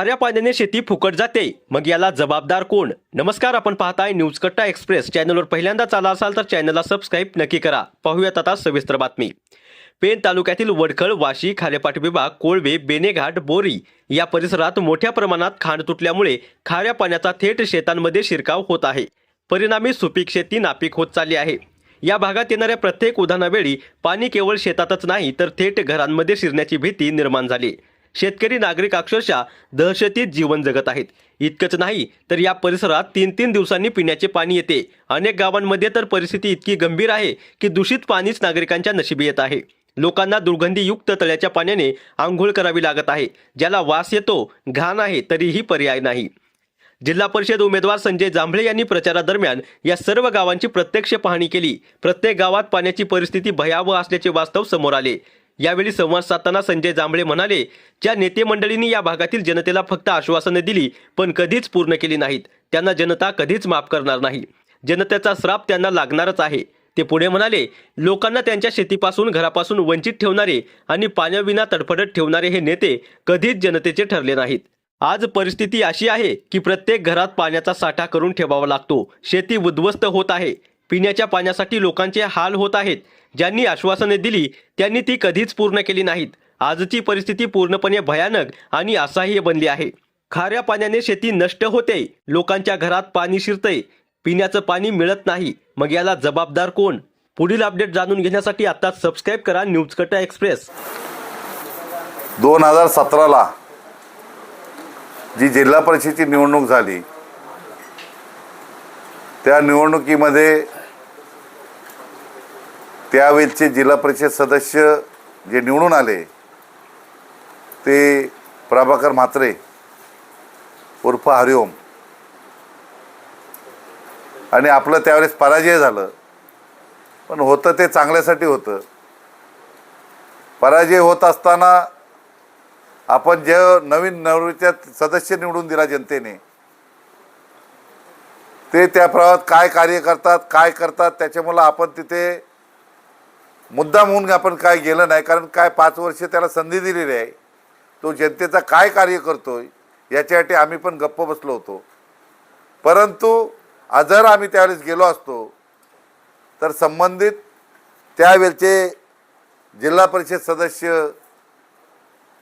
खाऱ्या पाण्याने शेती फुकट जाते, मग याला जबाबदार कोण? नमस्कार, आपण पाहताय न्यूज कट्टा एक्सप्रेस. चॅनलवर पहिल्यांदाच आला असाल तर चॅनलला सबस्क्राईब नक्की करा. पाहूयात आता सविस्तर बातमी. पेण तालुक्यातील वडखळ, वाशी, खारेपाट विभाग, कोळवे, बेनेघाट, बोरी या परिसरात मोठ्या प्रमाणात खाण तुटल्यामुळे खाऱ्या पाण्याचा थेट शेतांमध्ये शिरकाव होत आहे. परिणामी सुपीक शेती नापीक होत चालली आहे. या भागात येणाऱ्या प्रत्येक उधाणावेळी पाणी केवळ शेतातच नाही तर थेट घरांमध्ये शिरण्याची भीती निर्माण झाली. शेतकरी नागरिक अक्षरशः दहशतीत जीवन जगत आहेत. इतकंच नाही तर या परिसरात 3-3 दिवसांनी पिण्याचे पाणी येते. अनेक गावांमध्ये तर परिस्थिती इतकी गंभीर आहे की दूषित पाणीच नागरिकांच्या नशिबी येत आहे. लोकांना दुर्गंधीयुक्त तळ्याच्या पाण्याने आंघोळ करावी लागत आहे, ज्याला वास येतो, घाण आहे, तरीही पर्याय नाही. जिल्हा परिषद उमेदवार संजय जांभळे यांनी प्रचारादरम्यान या सर्व गावांची प्रत्यक्ष पाहणी केली. प्रत्येक गावात पाण्याची परिस्थिती भयावह असल्याचे वास्तव समोर आले. यावेळी संवाद साधताना संजय जांभळे म्हणाले, ज्या नेते मंडळींनी या भागातील जनतेला फक्त आश्वासने दिली पण कधीच पूर्ण केली नाहीत, त्यांना जनता कधीच माफ करणार नाही. जनतेचा श्राप त्यांना लागणारच आहे. ते पुढे म्हणाले, लोकांना त्यांच्या शेतीपासून, घरापासून वंचित ठेवणारे आणि पाण्याविना तडफडत ठेवणारे हे नेते कधीच जनतेचे ठरले नाहीत. आज परिस्थिती अशी आहे की प्रत्येक घरात पाण्याचा साठा करून ठेवावा लागतो. शेती उद्ध्वस्त होत आहे. पिण्याच्या पाण्यासाठी लोकांचे हाल होत आहेत. ज्यांनी आश्वासने दिली त्यांनी ती कधीच पूर्ण केली नाहीत. आजची परिस्थिती पूर्णपणे भयानक आणि असह्य बनली आहे. खाऱ्या पाण्याने शेती नष्ट होते, लोकांच्या घरात पाणी शिरते, पिण्याचं पाणी मिळत नाही. मग याला जबाबदार कोण? पुढील अपडेट जाणून घेण्यासाठी आता सबस्क्राईब करा न्यूज कट्टा एक्सप्रेस. 2017ला जी जिल्हा परिषदेची निवडणूक झाली, त्या निवडणुकीमध्ये त्यावेळेचे जिल्हा परिषद सदस्य जे निवडून आले ते प्रभाकर म्हात्रे उर्फ हरिओम, आणि आपलं त्यावेळेस पराजय झालं. पण होतं ते चांगल्यासाठी होतं. पराजय होत असताना आपण जे नवीन नवनिर्वाचित सदस्य निवडून दिला जनतेने, ते त्या प्रभागात काय कार्य करतात, काय करतात, त्याच्यामुळे आपण तिथे मुद्दा म्हणून आपण काय गेलं नाही. कारण काय 5 वर्ष त्याला संधी दिलेली आहे. तो जनतेचा काय कार्य करतोय याच्यासाठी आम्ही पण गप्प बसलो होतो. परंतु जर आम्ही त्यावेळेस गेलो असतो तर संबंधित त्यावेळचे जिल्हा परिषद सदस्य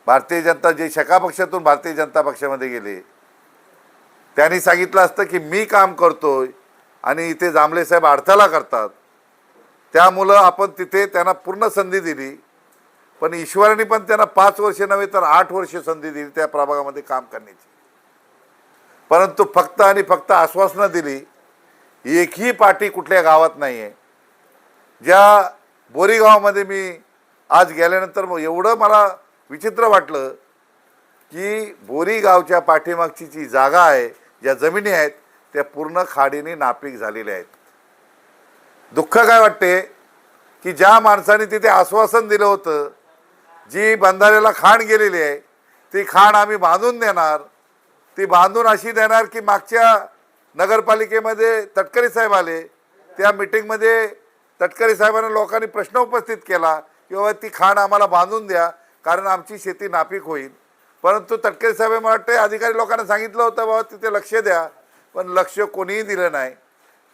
भारतीय जनता, जे शका पक्षातून भारतीय जनता पक्षामध्ये गेले, त्यांनी सांगितलं असतं की मी काम करतोय आणि इथे जांभळे साहेब अडथळा करतात. त्यामुळं आपण तिथे त्यांना पूर्ण संधी दिली. पण ईश्वराने पण त्यांना 5 वर्ष नव्हे तर 8 वर्ष संधी दिली त्या प्रभागामध्ये काम करण्याची. परंतु फक्त आणि फक्त आश्वासनं दिली. एकही पार्टी कुठल्या गावात नाही आहे. ज्या बोरी गावामध्ये मी आज गेल्यानंतर एवढं मला विचित्र वाटलं की बोरी गावच्या पाठीमागची जी जागा आहे, ज्या जमिनी आहेत, त्या पूर्ण खाडीने नापीक झालेल्या आहेत. दुःख काय वाटते की ज्या माणसाने तिथे आश्वासन दिलं होतं, जी बंधाऱ्याला खाण गेलेली आहे, ती खाण आम्ही बांधून देणार, ती बांधून अशी देणार की मागच्या नगरपालिकेमध्ये तटकरे साहेब आले. त्या मीटिंगमध्ये तटकरे साहेबांना लोकांनी प्रश्न उपस्थित केला की बाबा ती खाण आम्हाला बांधून द्या, कारण आमची शेती नापीक होईल. परंतु तटकरे साहेब, मला वाटते अधिकारी लोकांना सांगितलं होतं बाबा तिथे लक्ष द्या, पण लक्ष कोणीही दिलं नाही.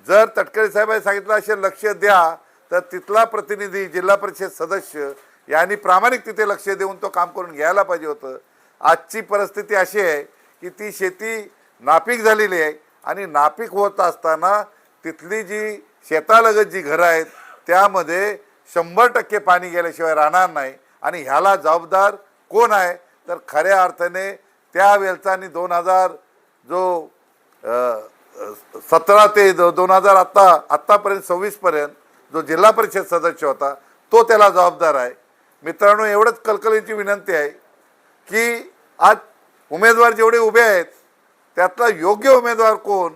जर तटकरे साहेबांनी सांगितलं असेल लक्ष द्या, तर तिथला प्रतिनिधी, जिल्हा परिषद सदस्य यांनी प्रामाणिक तिथे लक्ष देऊन तो काम करून घ्यायला पाहिजे होतं. आजची परिस्थिती अशी आहे की ती शेती नापीक झालेली आहे आणि नापीक होत असताना तिथली जी शेतालगत जी घरं आहेत त्यामध्ये 100% पाणी गेल्याशिवाय राहणार नाही. आणि ह्याला जबाबदार कोण आहे? तर खऱ्या अर्थाने त्यावेळचा आणि 2000 जो 17 ते 2000 आत्तापर्यंत 26 पर्यंत जो जिल्हा परिषद सदस्य होता तो त्याला जबाबदार आहे. मित्रांनो, एवढंच कळकळीची विनंती आहे की आज उमेदवार जेवढे उभे आहेत त्यातला योग्य उमेदवार कोण,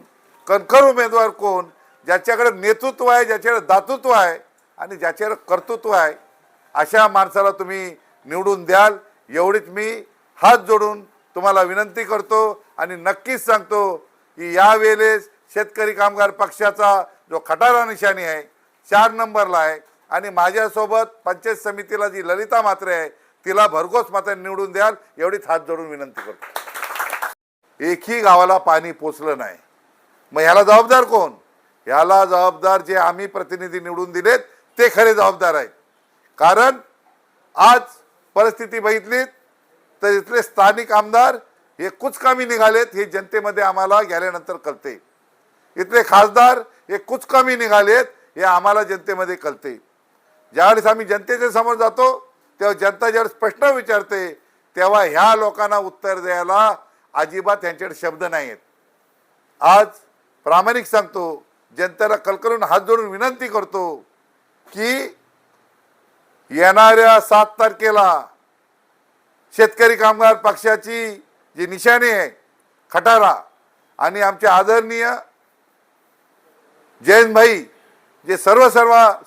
कणखर उमेदवार कोण, ज्याच्याकडे नेतृत्व आहे, ज्याच्याकडे दातृत्व आहे आणि ज्याच्याकडे कर्तृत्व आहे, अशा माणसाला तुम्ही निवडून द्याल, एवढीच मी हात जोडून तुम्हाला विनंती करतो. आणि नक्कीच सांगतो की यावेळेस शेतकरी कामगार पक्षाचा जो खटारा निशाणी आहे 4 नंबरला आहे. आणि माझ्यासोबत पंचायत समितीला जी ललिता म्हात्रे आहे तिला भरघोस मतांनी निवडून द्याल, एवढीच हात जोडून विनंती करतो. एकही गावाला पाणी पोचलं नाही. मग ह्याला जबाबदार कोण? ह्याला जबाबदार जे आम्ही प्रतिनिधी निवडून दिलेत ते खरे जबाबदार आहेत. कारण आज परिस्थिती बघितलीत तर इथले स्थानिक आमदार हे कुचकामी निघालेत हे जनतेमध्ये आम्हाला गेल्यानंतर कळते. इथले खासदार हे कुचकामी निघालेत हे आम्हाला जनतेमध्ये कळते. ज्यावेळेस आम्ही जनतेच्या समोर जातो तेव्हा जनता ज्यावेळेस प्रश्न विचारते तेव्हा ह्या लोकांना उत्तर द्यायला अजिबात त्यांच्याकडे शब्द नाही आहेत. आज प्रामाणिक सांगतो, जनतेला कलकलून हात जोडून विनंती करतो की येणाऱ्या 7 तारखेला शेतकरी कामगार पक्षाची जी निशाणी आहे खटारा आणि आमचे आदरणीय जयंतभाई जे सर्व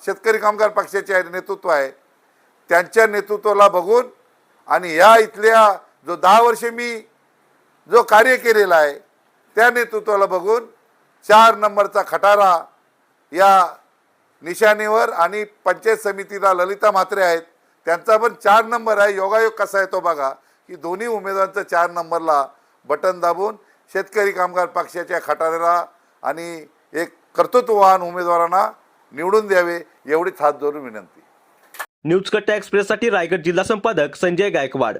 शेतकरी कामगार पक्षाचे नेतृत्व आहे त्यांच्या नेतृत्वाला बघून आणि या इथल्या जो 10 वर्षे मी जो कार्य केलेला आहे त्या नेतृत्वाला बघून 4 नंबरचा खटारा या निशाणीवर आणि पंचायत समितीला ललिता म्हात्रे आहेत त्यांचा पण 4 नंबर आहे. योगायोग कसा आहे तो बघा की दोन्ही उमेदवारांचं 4 नंबरला बटन दाबून शेतकरी कामगार पक्षाच्या खटाऱ्याला आणि एक कर्तृत्ववान उमेदवारांना निवडून द्यावे एवढीच हात जोडून विनंती. न्यूज कट्टा एक्सप्रेससाठी रायगड जिल्हा संपादक संजय गायकवाड.